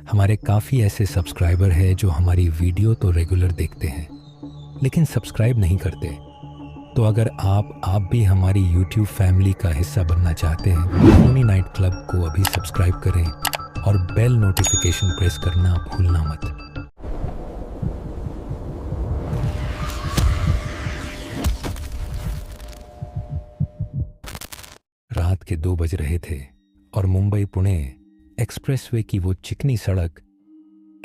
हमारे काफ़ी ऐसे सब्सक्राइबर हैं जो हमारी वीडियो तो रेगुलर देखते हैं लेकिन सब्सक्राइब नहीं करते। तो अगर आप भी हमारी यूट्यूब फैमिली का हिस्सा बनना चाहते हैं तो सोनी नाइट क्लब को अभी सब्सक्राइब करें और बेल नोटिफिकेशन प्रेस करना भूलना मत। रात के 2 बज रहे थे और मुंबई पुणे एक्सप्रेसवे की वो चिकनी सड़क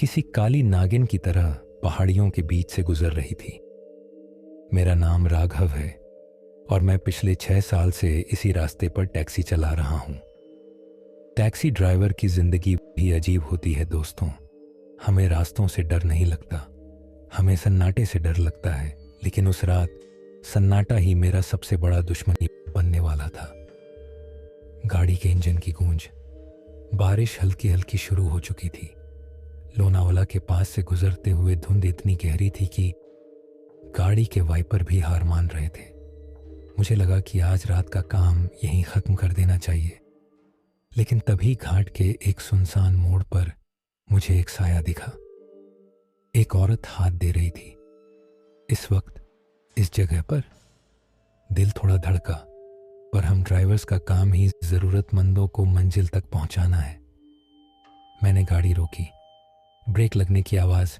किसी काली नागिन की तरह पहाड़ियों के बीच से गुजर रही थी। मेरा नाम राघव है और मैं पिछले 6 साल से इसी रास्ते पर टैक्सी चला रहा हूँ। टैक्सी ड्राइवर की जिंदगी भी अजीब होती है दोस्तों। हमें रास्तों से डर नहीं लगता, हमें सन्नाटे से डर लगता है। लेकिन उस रात सन्नाटा ही मेरा सबसे बड़ा दुश्मनी बनने वाला था। गाड़ी के इंजन की गूंज, बारिश हल्की हल्की शुरू हो चुकी थी। लोनावाला के पास से गुजरते हुए धुंध इतनी गहरी थी कि गाड़ी के वाइपर भी हार मान रहे थे। मुझे लगा कि आज रात का काम यहीं ख़त्म कर देना चाहिए। लेकिन तभी घाट के एक सुनसान मोड़ पर मुझे एक साया दिखा। एक औरत हाथ दे रही थी। इस वक्त इस जगह पर दिल थोड़ा धड़का, पर हम ड्राइवर्स का काम ही ज़रूरतमंदों को मंजिल तक पहुंचाना है। मैंने गाड़ी रोकी। ब्रेक लगने की आवाज़।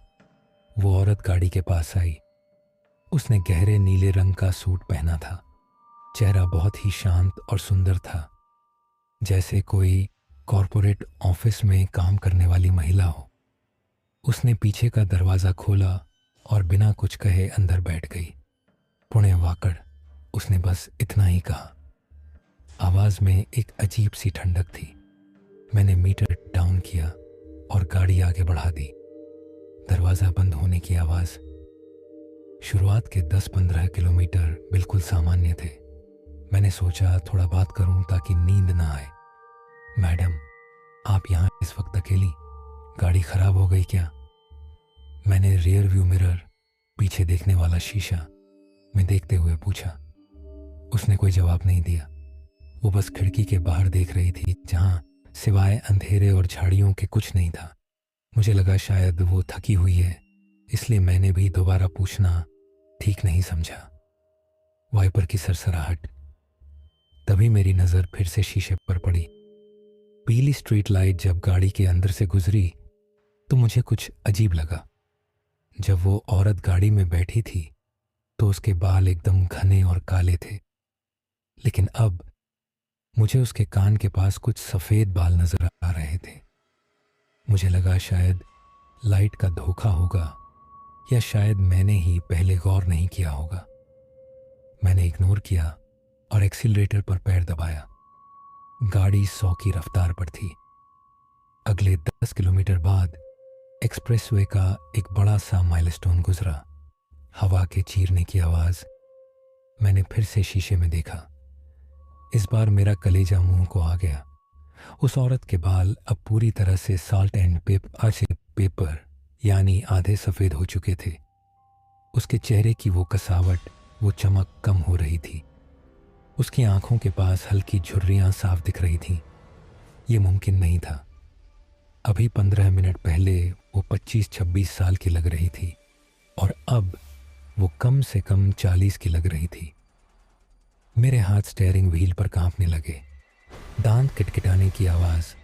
वो औरत गाड़ी के पास आई। उसने गहरे नीले रंग का सूट पहना था। चेहरा बहुत ही शांत और सुंदर था, जैसे कोई कॉरपोरेट ऑफिस में काम करने वाली महिला हो। उसने पीछे का दरवाज़ा खोला और बिना कुछ कहे अंदर बैठ गई। पुणे वाकड़, उसने बस इतना ही कहा। आवाज़ में एक अजीब सी ठंडक थी। मैंने मीटर डाउन किया और गाड़ी आगे बढ़ा दी। दरवाज़ा बंद होने की आवाज़। शुरुआत के 10-15 किलोमीटर बिल्कुल सामान्य थे। मैंने सोचा थोड़ा बात करूं ताकि नींद ना आए। मैडम, आप यहाँ इस वक्त अकेली? गाड़ी खराब हो गई क्या? मैंने रियर व्यू मिरर, पीछे देखने वाला शीशा में देखते हुए पूछा। उसने कोई जवाब नहीं दिया। वो बस खिड़की के बाहर देख रही थी, जहाँ सिवाय अंधेरे और झाड़ियों के कुछ नहीं था। मुझे लगा शायद वो थकी हुई है, इसलिए मैंने भी दोबारा पूछना ठीक नहीं समझा। वाइपर की सरसराहट। तभी मेरी नज़र फिर से शीशे पर पड़ी। पीली स्ट्रीट लाइट जब गाड़ी के अंदर से गुजरी तो मुझे कुछ अजीब लगा। जब वो औरत गाड़ी में बैठी थी तो उसके बाल एकदम घने और काले थे, लेकिन अब मुझे उसके कान के पास कुछ सफ़ेद बाल नजर आ रहे थे। मुझे लगा शायद लाइट का धोखा होगा, या शायद मैंने ही पहले गौर नहीं किया होगा। मैंने इग्नोर किया और एक्सीलरेटर पर पैर दबाया। गाड़ी 100 की रफ्तार पर थी। अगले 10 किलोमीटर बाद एक्सप्रेसवे का एक बड़ा सा माइलस्टोन गुजरा। हवा के चीरने की आवाज़। मैंने फिर से शीशे में देखा। इस बार मेरा कलेजा मुंह को आ गया। उस औरत के बाल अब पूरी तरह से साल्ट एंड पेपर यानी आधे सफ़ेद हो चुके थे। उसके चेहरे की वो कसावट, वो चमक कम हो रही थी। उसकी आंखों के पास हल्की झुर्रियाँ साफ दिख रही थीं। ये मुमकिन नहीं था। अभी 15 मिनट पहले वो 25-26 साल की लग रही थी और अब वो कम से कम 40 की लग रही थी। मेरे हाथ स्टीयरिंग व्हील पर कांपने लगे। दांत किटकिटाने की आवाज़।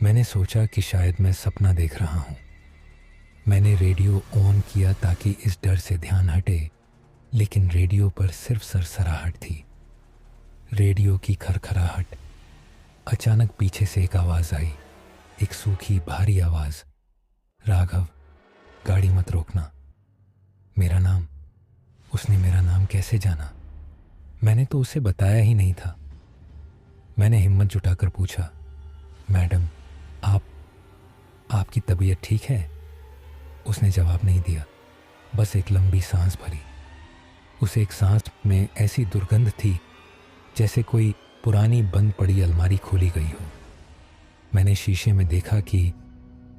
मैंने सोचा कि शायद मैं सपना देख रहा हूँ। मैंने रेडियो ऑन किया ताकि इस डर से ध्यान हटे, लेकिन रेडियो पर सिर्फ सरसराहट थी। रेडियो की खरखराहट। अचानक पीछे से एक आवाज़ आई, एक सूखी भारी आवाज़। राघव, गाड़ी मत रोकना। मेरा नाम। उसने मेरा नाम कैसे जाना? मैंने तो उसे बताया ही नहीं था। मैंने हिम्मत जुटाकर पूछा, मैडम, आपकी तबीयत ठीक है? उसने जवाब नहीं दिया, बस एक लंबी सांस भरी। उस एक सांस में ऐसी दुर्गंध थी जैसे कोई पुरानी बंद पड़ी अलमारी खोली गई हो। मैंने शीशे में देखा कि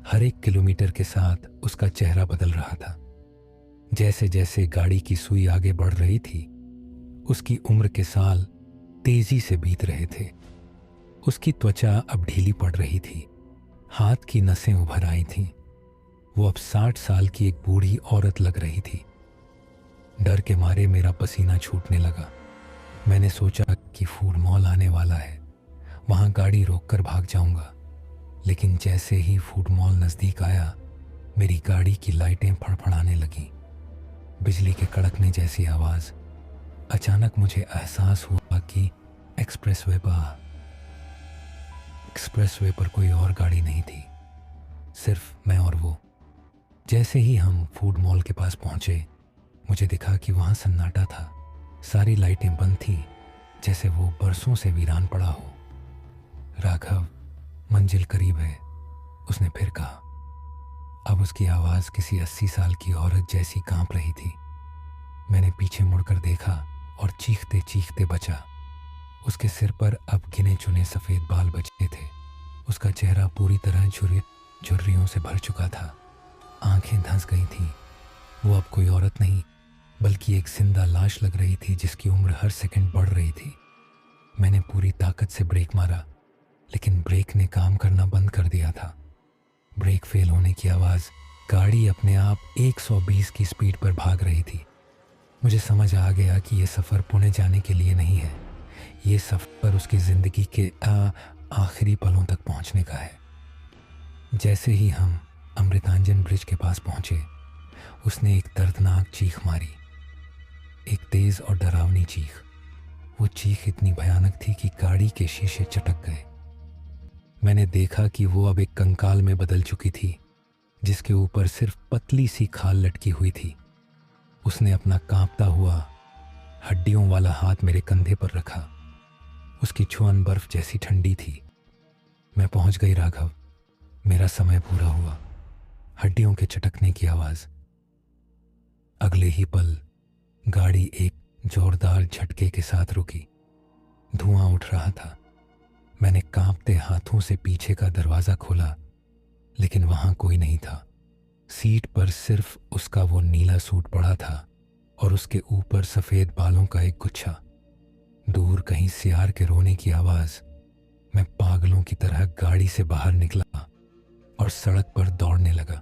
हर एक किलोमीटर के साथ उसका चेहरा बदल रहा था। जैसे जैसे गाड़ी की सुई आगे बढ़ रही थी, उसकी उम्र के साल तेजी से बीत रहे थे। उसकी त्वचा अब ढीली पड़ रही थी, हाथ की नसें उभर आई थीं। वो अब 60 साल की एक बूढ़ी औरत लग रही थी। डर के मारे मेरा पसीना छूटने लगा। मैंने सोचा कि फूड मॉल आने वाला है, वहां गाड़ी रोककर भाग जाऊंगा। लेकिन जैसे ही फूड मॉल नजदीक आया, मेरी गाड़ी की लाइटें फड़फड़ाने लगीं। बिजली के कड़कने जैसी आवाज। अचानक मुझे एहसास हुआ कि एक्सप्रेसवे पर कोई और गाड़ी नहीं थी, सिर्फ मैं और वो। जैसे ही हम फूड मॉल के पास पहुंचे, मुझे दिखा कि वहां सन्नाटा था। सारी लाइटें बंद थीं, जैसे वो बरसों से वीरान पड़ा हो। राघव, मंजिल करीब है, उसने फिर कहा। अब उसकी आवाज किसी 80 साल की औरत जैसी कांप रही थी। मैंने पीछे मुड़कर देखा और चीखते चीखते बचा। उसके सिर पर अब गिने चुने सफेद बाल बचे थे। उसका चेहरा पूरी तरह झुर्रियों से भर चुका था। आंखें धंस गई थीं। वो अब कोई औरत नहीं, बल्कि एक जिंदा लाश लग रही थी जिसकी उम्र हर सेकंड बढ़ रही थी। मैंने पूरी ताकत से ब्रेक मारा, लेकिन ब्रेक ने काम करना बंद कर दिया था। ब्रेक फेल होने की आवाज। गाड़ी अपने आप 120 की स्पीड पर भाग रही थी। मुझे समझ आ गया कि यह सफ़र पुणे जाने के लिए नहीं है, ये सफ़र उसकी ज़िंदगी के आखिरी पलों तक पहुंचने का है। जैसे ही हम अमृतांजन ब्रिज के पास पहुंचे, उसने एक दर्दनाक चीख मारी, एक तेज़ और डरावनी चीख। वो चीख इतनी भयानक थी कि गाड़ी के शीशे चटक गए। मैंने देखा कि वो अब एक कंकाल में बदल चुकी थी, जिसके ऊपर सिर्फ पतली सी खाल लटकी हुई थी। उसने अपना कांपता हुआ हड्डियों वाला हाथ मेरे कंधे पर रखा। उसकी छुअन बर्फ जैसी ठंडी थी। मैं पहुंच गई राघव, मेरा समय पूरा हुआ। हड्डियों के चटकने की आवाज। अगले ही पल गाड़ी एक जोरदार झटके के साथ रुकी। धुआं उठ रहा था। मैंने कांपते हाथों से पीछे का दरवाजा खोला, लेकिन वहां कोई नहीं था। सीट पर सिर्फ उसका वो नीला सूट पड़ा था और उसके ऊपर सफेद बालों का एक गुच्छा। दूर कहीं सियार के रोने की आवाज। मैं पागलों की तरह गाड़ी से बाहर निकला और सड़क पर दौड़ने लगा।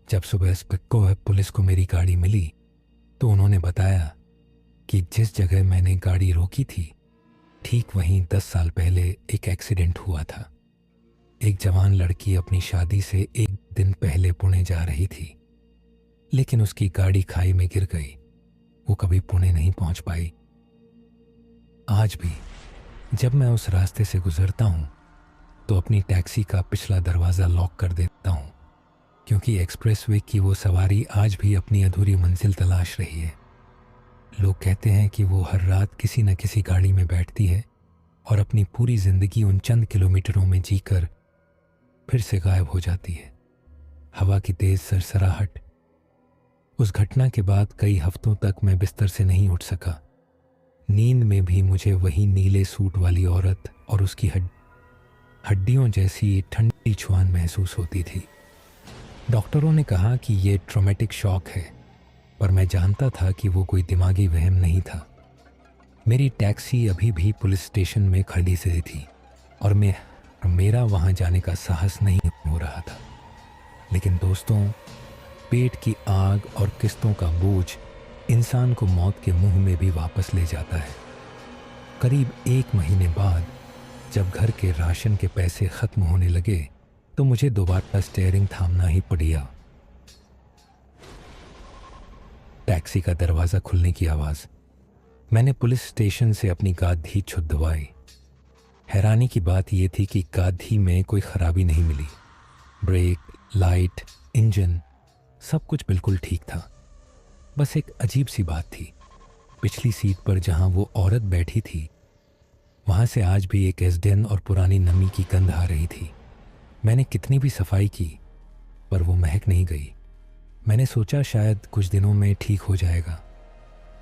जब सुबह पुलिस को मेरी गाड़ी मिली, तो उन्होंने बताया कि जिस जगह मैंने गाड़ी रोकी थी, ठीक वहीं 10 साल पहले एक एक्सीडेंट हुआ था। एक जवान लड़की अपनी शादी से एक दिन पहले पुणे जा रही थी, लेकिन उसकी गाड़ी खाई में गिर गई। वो कभी पुणे नहीं पहुंच पाई। आज भी जब मैं उस रास्ते से गुजरता हूं, तो अपनी टैक्सी का पिछला दरवाज़ा लॉक कर देता हूं, क्योंकि एक्सप्रेसवे की वो सवारी आज भी अपनी अधूरी मंजिल तलाश रही है। लोग कहते हैं कि वो हर रात किसी न किसी गाड़ी में बैठती है और अपनी पूरी जिंदगी उन चंद किलोमीटरों में जीकर फिर से गायब हो जाती है। हवा की तेज सरसराहट। उस घटना के बाद कई हफ्तों तक मैं बिस्तर से नहीं उठ सका। नींद में भी मुझे वही नीले सूट वाली औरत और उसकी हड्डियों जैसी ठंडी छुआन महसूस होती थी। डॉक्टरों ने कहा कि ये ट्रॉमेटिक शॉक है, पर मैं जानता था कि वो कोई दिमागी वहम नहीं था। मेरी टैक्सी अभी भी पुलिस स्टेशन में खड़ी से थी और मेरा वहां जाने का साहस नहीं हो रहा था। लेकिन दोस्तों, पेट की आग और किस्तों का बोझ इंसान को मौत के मुंह में भी वापस ले जाता है। करीब 1 महीने बाद जब घर के राशन के पैसे खत्म होने लगे, तो मुझे दोबारा स्टीयरिंग थामना ही पड़ा। टैक्सी का दरवाज़ा खुलने की आवाज़। मैंने पुलिस स्टेशन से अपनी गाड़ी छुड़वाई। हैरानी की बात यह थी कि गाड़ी में कोई खराबी नहीं मिली। ब्रेक, लाइट, इंजन सब कुछ बिल्कुल ठीक था। बस एक अजीब सी बात थी। पिछली सीट पर जहां वो औरत बैठी थी, वहां से आज भी एक एसडेन और पुरानी नमी की गंध आ रही थी। मैंने कितनी भी सफाई की, पर वो महक नहीं गई। मैंने सोचा शायद कुछ दिनों में ठीक हो जाएगा।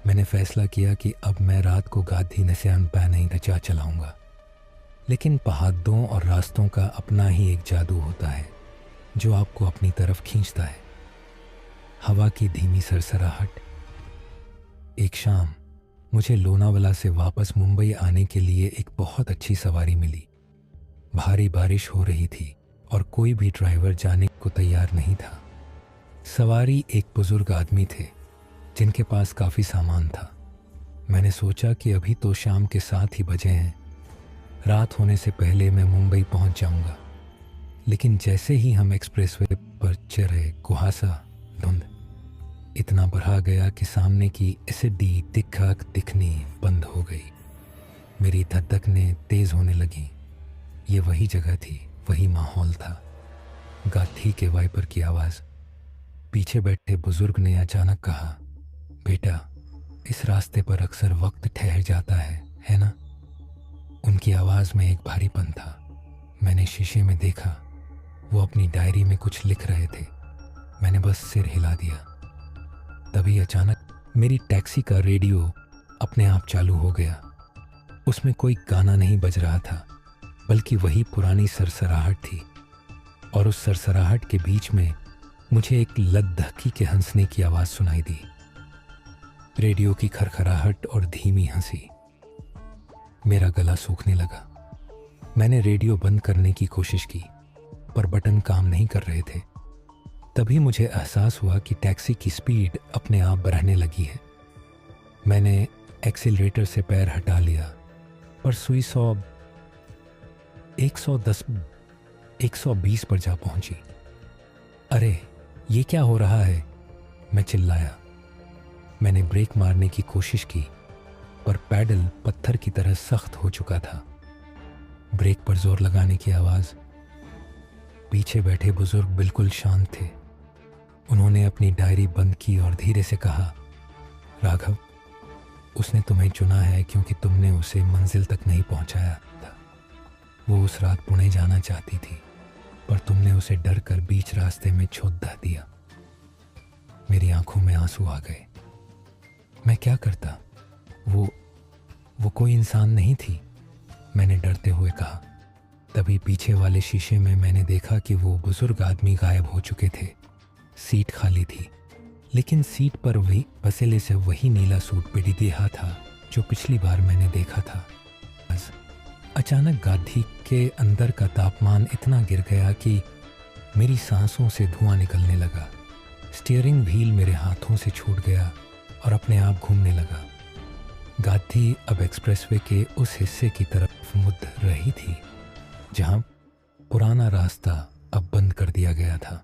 मैंने फैसला किया कि अब मैं रात को गाड़ी नसियान पा नहीं नचा चलाऊंगा। लेकिन पहाड़ों और रास्तों का अपना ही एक जादू होता है, जो आपको अपनी तरफ खींचता है। हवा की धीमी सरसराहट। एक शाम मुझे लोनावाला से वापस मुंबई आने के लिए एक बहुत अच्छी सवारी मिली। भारी बारिश हो रही थी और कोई भी ड्राइवर जाने को तैयार नहीं था। सवारी एक बुजुर्ग आदमी थे जिनके पास काफ़ी सामान था। मैंने सोचा कि अभी तो शाम के 7 ही बजे हैं, रात होने से पहले मैं मुंबई पहुंच जाऊंगा। लेकिन जैसे ही हम एक्सप्रेसवे पर चढ़े, कुहासा, धुंध इतना बढ़ा गया कि सामने की एसडी दिखनी बंद हो गई। मेरी धड़कनें तेज होने लगीं। ये वही जगह थी, वही माहौल था। गाथी के वाइपर की आवाज़। पीछे बैठे बुजुर्ग ने अचानक कहा, बेटा, इस रास्ते पर अक्सर वक्त ठहर जाता है ना? उनकी आवाज़ में एक भारीपन था। मैंने शीशे में देखा, वो अपनी डायरी में कुछ लिख रहे थे। मैंने बस सिर हिला दिया। तभी अचानक मेरी टैक्सी का रेडियो अपने आप चालू हो गया। उसमें कोई गाना नहीं बज रहा था, बल्कि वही पुरानी सरसराहट थी। और उस सरसराहट के बीच में मुझे एक लद्दकी के हंसने की आवाज़ सुनाई दी। रेडियो की खरखराहट और धीमी हंसी। मेरा गला सूखने लगा। मैंने रेडियो बंद करने की कोशिश की, पर बटन काम नहीं कर रहे थे। तभी मुझे एहसास हुआ कि टैक्सी की स्पीड अपने आप बढ़ने लगी है। मैंने एक्सीलरेटर से पैर हटा लिया, पर सुई 110, 120 पर जा पहुंची। अरे, ये क्या हो रहा है? मैं चिल्लाया। मैंने ब्रेक मारने की कोशिश की, पर पैडल पत्थर की तरह सख्त हो चुका था। ब्रेक पर जोर लगाने की आवाज़। पीछे बैठे बुजुर्ग बिल्कुल शांत थे। उन्होंने अपनी डायरी बंद की और धीरे से कहा, राघव, उसने तुम्हें चुना है क्योंकि तुमने उसे मंजिल तक नहीं पहुंचाया था। वो उस रात पुणे जाना चाहती थी, पर तुमने उसे डर कर बीच रास्ते में छोड़ दिया। मेरी आंखों में आंसू आ गए। मैं क्या करता? वो कोई इंसान नहीं थी, मैंने डरते हुए कहा। तभी पीछे वाले शीशे में मैंने देखा कि वो बुजुर्ग आदमी गायब हो चुके थे। सीट खाली थी, लेकिन सीट पर वही पसेले से वही नीला सूट पिड़ीदेहा था जो पिछली बार मैंने देखा था। अचानक गाड़ी के अंदर का तापमान इतना गिर गया कि मेरी सांसों से धुआं निकलने लगा। स्टीयरिंग व्हील मेरे हाथों से छूट गया और अपने आप घूमने लगा। गाड़ी अब एक्सप्रेसवे के उस हिस्से की तरफ मुड़ रही थी जहां पुराना रास्ता अब बंद कर दिया गया था।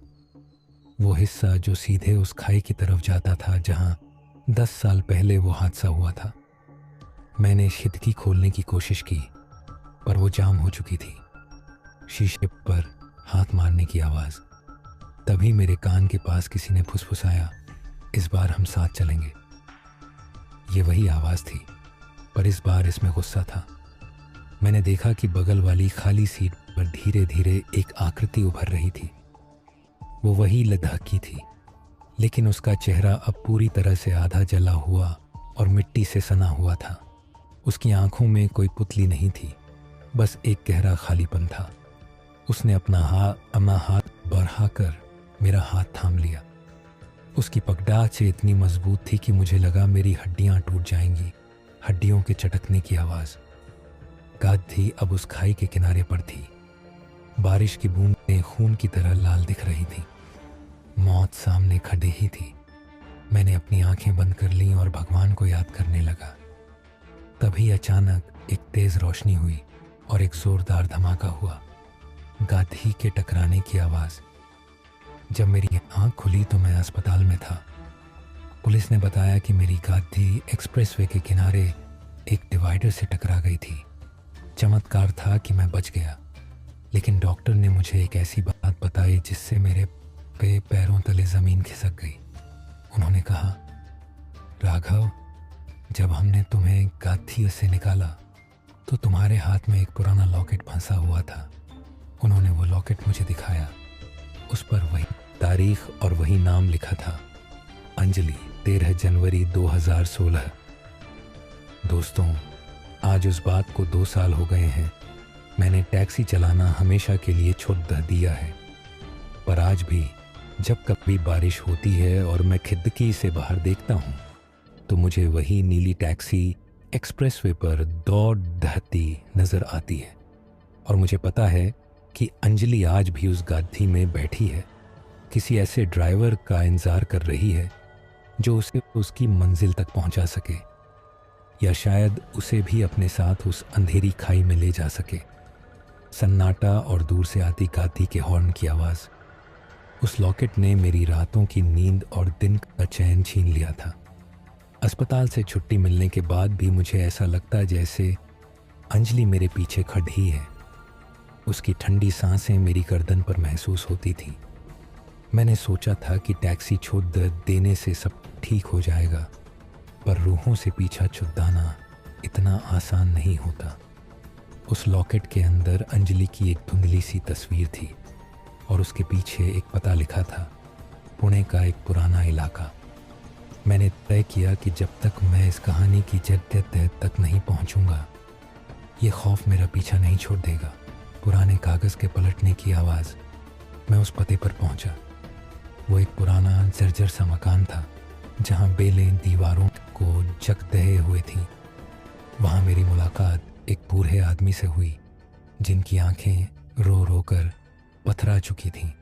वो हिस्सा जो सीधे उस खाई की तरफ जाता था जहां 10 साल पहले वो हादसा हुआ था। मैंने खिड़की खोलने की कोशिश की, पर वो जाम हो चुकी थी। शीशे पर हाथ मारने की आवाज़। तभी मेरे कान के पास किसी ने फुसफुसाया, इस बार हम साथ चलेंगे। ये वही आवाज़ थी, पर इस बार इसमें गुस्सा था। मैंने देखा कि बगल वाली खाली सीट पर धीरे धीरे एक आकृति उभर रही थी। वो वही लद्दाखी थी, लेकिन उसका चेहरा अब पूरी तरह से आधा जला हुआ और मिट्टी से सना हुआ था। उसकी आंखों में कोई पुतली नहीं थी, बस एक गहरा खालीपन था। उसने अपना हाथ बढ़ाकर मेरा हाथ थाम लिया। उसकी पगडाच इतनी मजबूत थी कि मुझे लगा मेरी हड्डियां टूट जाएंगी। हड्डियों के चटकने की आवाज़। गाड़ी अब उस खाई के किनारे पर थी। बारिश की बूंदें खून की तरह लाल दिख रही थी। मौत सामने खड़े ही थी। मैंने अपनी आंखें बंद कर लीं और भगवान को याद करने लगा। तभी अचानक एक तेज रोशनी हुई और एक जोरदार धमाका हुआ। गाड़ी के टकराने की आवाज़। जब मेरी आंख खुली तो मैं अस्पताल में था। पुलिस ने बताया कि मेरी गाड़ी एक्सप्रेसवे के किनारे एक डिवाइडर से टकरा गई थी। चमत्कार था कि मैं बच गया, लेकिन डॉक्टर ने मुझे एक ऐसी बात बताई जिससे मेरे पैरों तले ज़मीन खिसक गई। उन्होंने कहा, राघव, जब हमने तुम्हें गाड़ी से निकाला तो तुम्हारे हाथ में एक पुराना लॉकेट फंसा हुआ था। उन्होंने वो लॉकेट मुझे दिखाया। उस पर वही तारीख और वही नाम लिखा था, अंजलि, 13 जनवरी 2016। दोस्तों, आज उस बात को 2 साल हो गए हैं। मैंने टैक्सी चलाना हमेशा के लिए छोड़ दिया है, पर आज भी जब कभी बारिश होती है और मैं खिड़की से बाहर देखता हूँ तो मुझे वही नीली टैक्सी एक्सप्रेसवे पर दौड़ती नज़र आती है। और मुझे पता है कि अंजलि आज भी उस गाड़ी में बैठी है, किसी ऐसे ड्राइवर का इंतजार कर रही है जो उसे उसकी मंजिल तक पहुंचा सके, या शायद उसे भी अपने साथ उस अंधेरी खाई में ले जा सके। सन्नाटा और दूर से आती गाड़ी के हॉर्न की आवाज़, उस लॉकेट ने मेरी रातों की नींद और दिन का चैन छीन लिया था। अस्पताल से छुट्टी मिलने के बाद भी मुझे ऐसा लगता जैसे अंजलि मेरे पीछे खड़ी है। उसकी ठंडी सांसें मेरी गर्दन पर महसूस होती थी। मैंने सोचा था कि टैक्सी छूट देने से सब ठीक हो जाएगा, पर रूहों से पीछा छुड़ाना इतना आसान नहीं होता। उस लॉकेट के अंदर अंजलि की एक धुंधली सी तस्वीर थी और उसके पीछे एक पता लिखा था, पुणे का एक पुराना इलाका। मैंने तय किया कि जब तक मैं इस कहानी की जड़ तक नहीं पहुंचूंगा, ये खौफ मेरा पीछा नहीं छोड़ देगा। पुराने कागज़ के पलटने की आवाज़। मैं उस पते पर पहुंचा। वो एक पुराना जर्जर सा मकान था जहां बेलें दीवारों को जकदहे हुए थीं। वहां मेरी मुलाकात एक बूढ़े आदमी से हुई जिनकी आंखें रो रो कर पथरा चुकी थीं।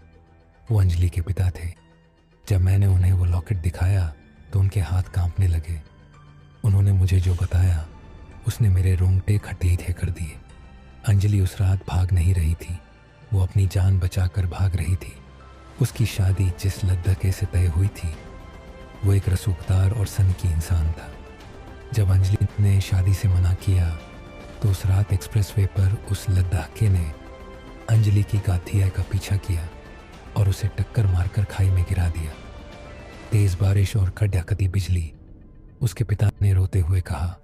वो अंजलि के पिता थे। जब मैंने उन्हें वो लॉकेट दिखाया तो उनके हाथ कांपने लगे। उन्होंने मुझे जो बताया उसने मेरे रोंगटे खटीठे कर दिए। अंजलि उस रात भाग नहीं रही थी, वो अपनी जान बचाकर भाग रही थी। उसकी शादी जिस लद्दाखे से तय हुई थी, वो एक रसूखदार और सनकी इंसान था। जब अंजलि ने शादी से मना किया तो उस रात एक्सप्रेसवे पर उस लद्दाखे ने अंजलि की गाथिया का पीछा किया और उसे टक्कर मारकर खाई में गिरा दिया। तेज बारिश और कड़कती बिजली। उसके पिता ने रोते हुए कहा,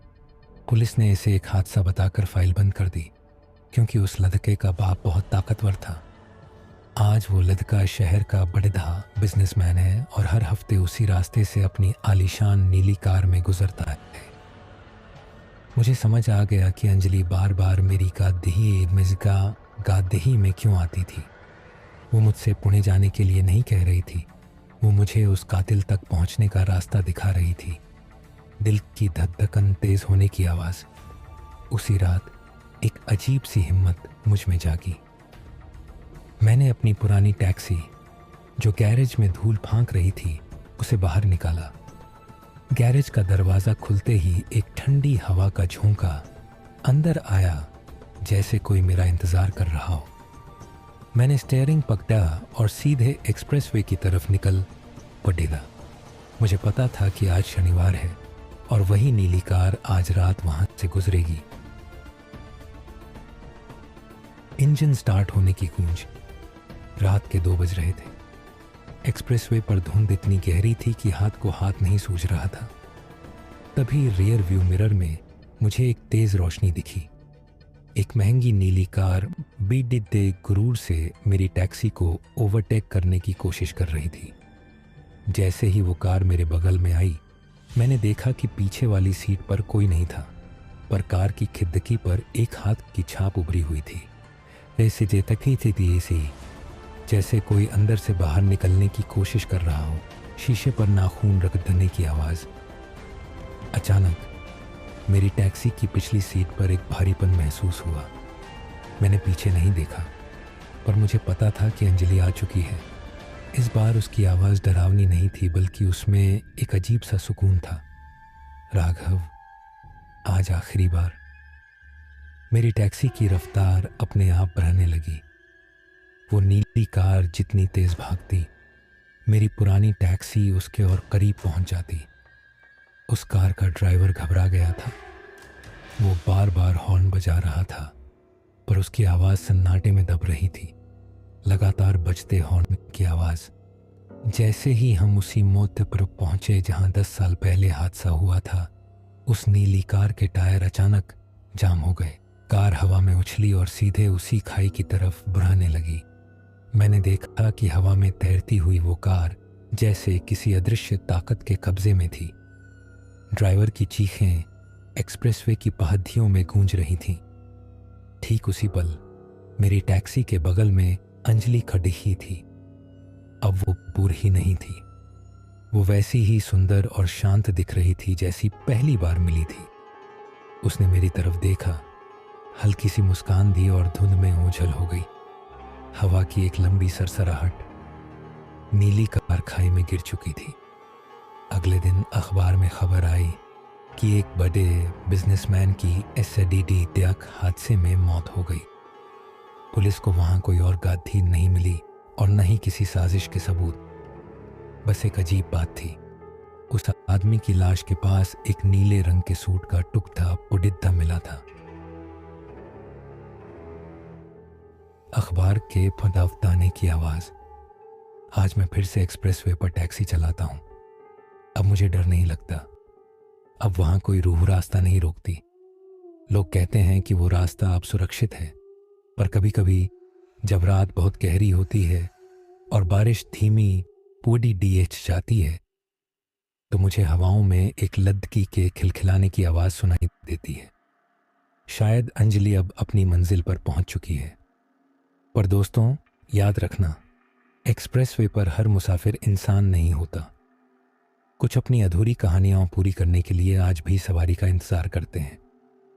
पुलिस ने इसे एक हादसा बताकर फाइल बंद कर दी क्योंकि उस लड़के का बाप बहुत ताकतवर था। आज वो लड़का शहर का बड़धा बिजनेसमैन है और हर हफ्ते उसी रास्ते से अपनी आलीशान नीली कार में गुजरता है। मुझे समझ आ गया कि अंजलि बार बार मेरी गादही में क्यों आती थी। वो मुझसे पुणे जाने के लिए नहीं कह रही थी, वो मुझे उस कातिल तक पहुंचने का रास्ता दिखा रही थी। दिल की धड़कन तेज होने की आवाज़। उसी रात एक अजीब सी हिम्मत मुझ में जागी। मैंने अपनी पुरानी टैक्सी जो गैरेज में धूल फांक रही थी उसे बाहर निकाला। गैरेज का दरवाज़ा खुलते ही एक ठंडी हवा का झोंका अंदर आया, जैसे कोई मेरा इंतज़ार कर रहा हो। मैंने स्टीयरिंग पकड़ा और सीधे एक्सप्रेसवे की तरफ निकल पड़ा। मुझे पता था कि आज शनिवार है और वही नीली कार आज रात वहां से गुजरेगी। इंजन स्टार्ट होने की गूंज। रात के 2 बज रहे थे। एक्सप्रेसवे पर धुंध इतनी गहरी थी कि हाथ को हाथ नहीं सूझ रहा था। तभी रियर व्यू मिरर में मुझे एक तेज रोशनी दिखी। एक महंगी नीली कार बेडिड्डे गुरूर से मेरी टैक्सी को ओवरटेक करने की कोशिश कर रही थी। जैसे ही वो कार मेरे बगल में आई, मैंने देखा कि पीछे वाली सीट पर कोई नहीं था, पर कार की खिड़की पर एक हाथ की छाप उभरी हुई थी। ऐसे जेतकी थी ऐसी जैसे कोई अंदर से बाहर निकलने की कोशिश कर रहा हो। शीशे पर नाखून रगड़ने की आवाज़। अचानक मेरी टैक्सी की पिछली सीट पर एक भारीपन महसूस हुआ। मैंने पीछे नहीं देखा, पर मुझे पता था कि अंजलि आ चुकी है। इस बार उसकी आवाज़ डरावनी नहीं थी, बल्कि उसमें एक अजीब सा सुकून था। राघव, आज आखिरी बार। मेरी टैक्सी की रफ्तार अपने आप बढ़ने लगी। वो नीली कार जितनी तेज भागती, मेरी पुरानी टैक्सी उसके और करीब पहुंच जाती। उस कार का ड्राइवर घबरा गया था। वो बार बार हॉर्न बजा रहा था, पर उसकी आवाज़ सन्नाटे में दब रही थी। लगातार बजते हॉर्न की आवाज़। जैसे ही हम उसी मोड़ पर पहुंचे जहां 10 साल पहले हादसा हुआ था, उस नीली कार के टायर अचानक जाम हो गए। कार हवा में उछली और सीधे उसी खाई की तरफ बढ़ने लगी। मैंने देखा कि हवा में तैरती हुई वो कार जैसे किसी अदृश्य ताकत के कब्जे में थी। ड्राइवर की चीखें एक्सप्रेसवे की पहदियों में गूंज रही थीं। ठीक उसी पल मेरी टैक्सी के बगल में अंजलि खड़ी ही थी। अब वो बूढ़ी नहीं थी, वो वैसी ही सुंदर और शांत दिख रही थी जैसी पहली बार मिली थी। उसने मेरी तरफ देखा, हल्की सी मुस्कान दी और धुंध में ओझल हो गई। हवा की एक लंबी सरसराहट नीली कार खाई में गिर चुकी थी। अगले दिन अखबार में खबर आई कि एक बड़े बिजनेसमैन की एसएडीडी ट्रक हादसे में मौत हो गई। पुलिस को वहां कोई और गवाही नहीं मिली और न ही किसी साजिश के सबूत। बस एक अजीब बात थी, उस आदमी की लाश के पास एक नीले रंग के सूट का टुकड़ा पुडिद्दा मिला था। अखबार के फदावताने की आवाज। आज मैं फिर से एक्सप्रेसवे पर टैक्सी चलाता हूं। अब मुझे डर नहीं लगता। अब वहां कोई रूह रास्ता नहीं रोकती। लोग कहते हैं कि वो रास्ता अब सुरक्षित है, पर कभी कभी जब रात बहुत गहरी होती है और बारिश धीमी पूरी डीएच जाती है तो मुझे हवाओं में एक लद्दकी के खिलखिलाने की आवाज सुनाई देती है। शायद अंजलि अब अपनी मंजिल पर पहुंच चुकी है। पर दोस्तों, याद रखना, एक्सप्रेसवे पर हर मुसाफिर इंसान नहीं होता। कुछ अपनी अधूरी कहानियां पूरी करने के लिए आज भी सवारी का इंतजार करते हैं।